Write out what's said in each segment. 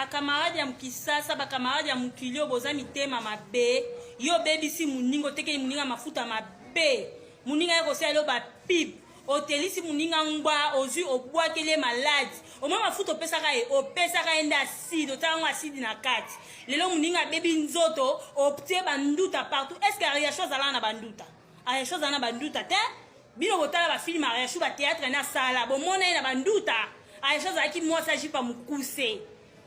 camarade ya mkisasa, ba camarade ya mukilio boza mitema mabe. Yo baby si muningo teke muninga mafuta mabe. Muninga yako se alo ba pip. Otelisi muninga ngwa ozu obwa kele malade. Oma mafuta opesaka e opesaka enda acide, otanga acide na kati. Lelo muninga baby nzoto optie banduta partout. Est-ce que ariya chose ala na banduta? Ariya chose ala na banduta te? Bino botala ba film ariya chose ba théâtre na sala. Bo mona na banduta. Ariya chose aki moi sa jipa mukuse.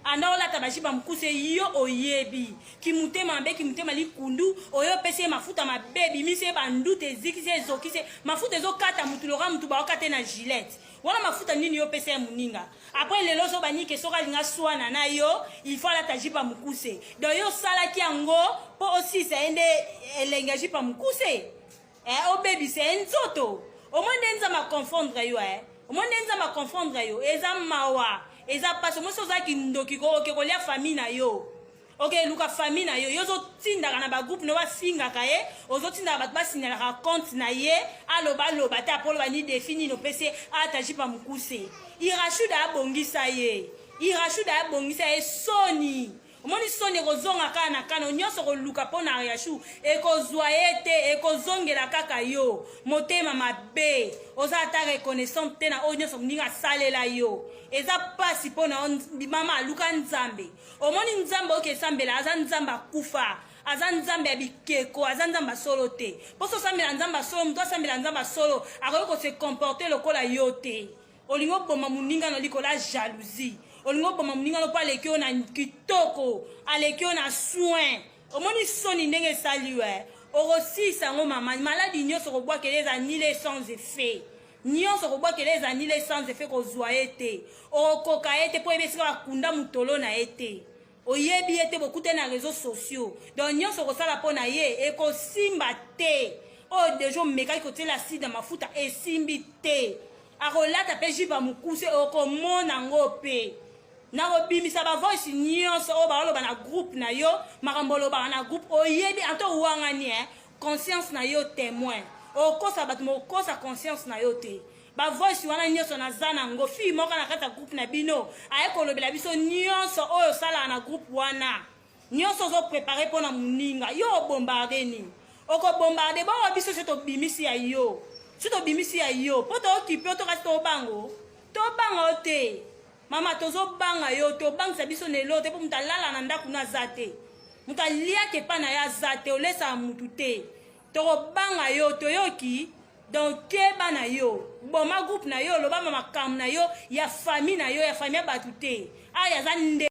Anda ola tabajipa mukuse yo oyebi kimutema mbe kimutema likundu oyo pese mafuta mabebi mise bandute zikise zokise mafuta ezokata mutu loka mutu baokate na gilette wana mafuta nini yo pese muninga après lelo so banike soka linga swana na yo il faut la tajipa mukuse do yo sala ki yango po aussi c'est ende elenga jipa mukuse o baby c'est nzoto o monde nza ma confondre yo o monde nza ma confondre yo eza mawa eza paso moso za ki ndoki ko ke ko lia famille na yo okay luka famille na yo yo zo tinda na ba groupe no ba singa ka ye ozo tinda ba ba signala ka compte na ye aloba loba ta polo ba ni défini no pc atajipa mukuse irashuda abongisa ye irashuda abongisa ye soni omoni soni kozonga kana kana nyonso ko luka pona yashu ekozwa ete ekozongela kaka yo motema mabe oza ta reconnaissante tena onyoso ninga salela yo eza pasi pona mama luka nzambe omoni nzambe oke sambela aza nzamba kufa aza nzambe ya bikeko aza nzamba solo te poso sambela nzamba solo mto sambela nzamba solo akoyo se comporter lokola yo te olingo boma muninga no likola jalousie olingo boma muninga no pa lekio na kitoko alekio na soin omoni soni ndenge saliwe orosisa ngo mama maladi nyoso ko bwa keleza nile sans effet nyonso ko bwa keleza nile sans effet ko zwa ete okoka ete po ebesika bakunda mutolo na ete oyebi ete bokute na réseaux sociaux donc nyonso ko sala pona ye eko simba te o dejo meka ko tela sida mafuta esimbi te akolata pe jipa mukuse okomona ngo pe na obimisa ba voice nyonso o ba loba na groupe na yo makambolo ba na groupe oyebi anto wangani conscience na yo témoin okosa bato mokosa conscience na yo te ba voice wana nyonso na zana ngo fi moka na kata groupe na bino ayekolobela biso nyonso oyo sala na groupe wana nyonso zo préparer pona muninga yo bombarder ni oko bombarder ba biso se to bimisi ya yo se to bimisi ya yo poto okipe to kato bango te mama tozo banga yo to bangisa biso nelo te po mutalala na ndaku na zate mutalia ke pa na ya zate olesa mutu te to banga yo to yoki donc keba na yo boma groupe na yo loba mama kam na yo ya famille na yo ya famille batute aya za